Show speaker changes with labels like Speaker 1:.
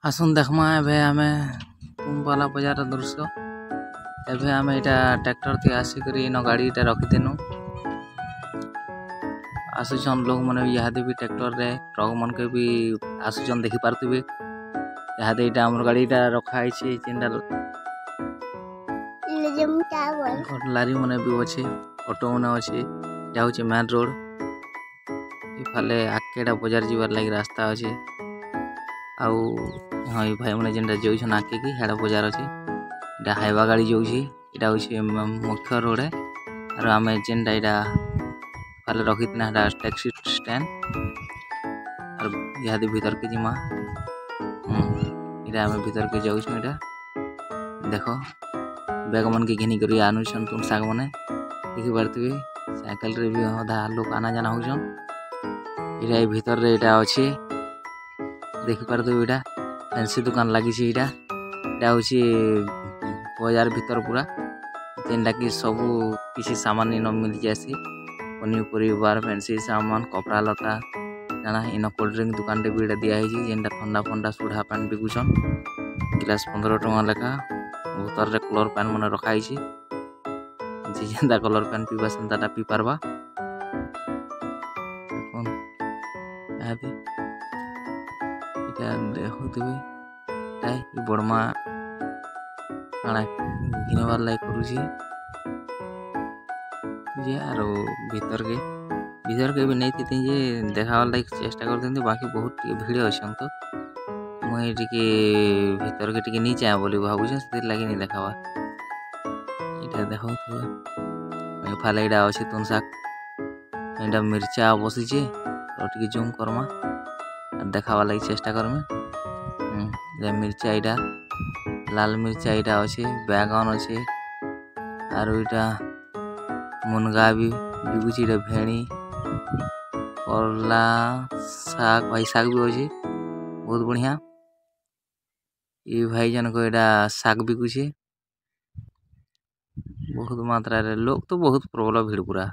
Speaker 1: आसुन देखमा एबे आमे कुंबाला बाजार दृश्य एबे आमे इटा ट्रैक्टर थी आसी करी नो गाड़ी इटा रखी देनु आसुचन लोग मने यादे भी ट्रैक्टर रे ट्रक मन के भी आसुचन देखि पारतिबे यादे इटा हमर गाड़ी इटा रखा आइछि चिंडा लारी मने भी अछि ऑटो मने अछि जाउछि मेन रोड इफाले आकेडा बाजार जीवार लागि रास्ता अछि आउ हाँ भाई मैंने जेनटा जाऊँ आके कि हेड़ा बाजार अच्छे इटा हाइवा गाड़ी जाऊँगी इटा हूँ मुख्य रोड है और आम जेनटा इटा फाले रखी टैक्सी स्टैंड और इहादे भीतर के जिमा इटा आम भीतर के जाऊँ इटा देख बैग मन के घिनी कर आनुन तुम साग मैंने देखी पारे साइकिल रे भी अधा लोग आना जाना होचन इटा भीतर रे इटा अच्छे देखी पारे इटा फैंसी दुकान लगी इटा हूँ बाजार भीतर पूरा जेनटा कि सब किसी सामान इन मिल जासी पनीपरिवार फैंसी सामान कपड़ा लता जाना इन कोल्ड ड्रिंक दुकान टे भी दिया जेनटा ठंडा फंडा सुधा पान बिकुछन गिलास 15 टଙ୍କା लेखा बोतल रे कलर पेन मन रखाई जेनटा कलर पेन पीवा सेंटा पी पारबा देखुवे बड़मा काना घिनबार लाइक करुची जे आरो भीतर के भी नहीं थी जे देखावार लाइक चेष्टा करते बाकी बहुत भीड़ अच्छे तो मुझे भीतर के टी नहीं चाहे बोली भावुँ से लगे नहीं देखावा इटा देखा फाले इटा अच्छे तुम साग इटा मिर्चा बसीचे और टी जूम करमा देखावा लगी चेष्टा करमे मिर्चा इटा लाल मिर्चा इटा अच्छे बैगन अच्छे और इटा मुनगा भी बिकुची इटा भेणी करला साग भाई साग भी अच्छे बहुत बढ़िया ये भाई जन को इटा साग बिकुची बहुत मात्रा रे लोग तो बहुत प्रबल भीड़ पूरा।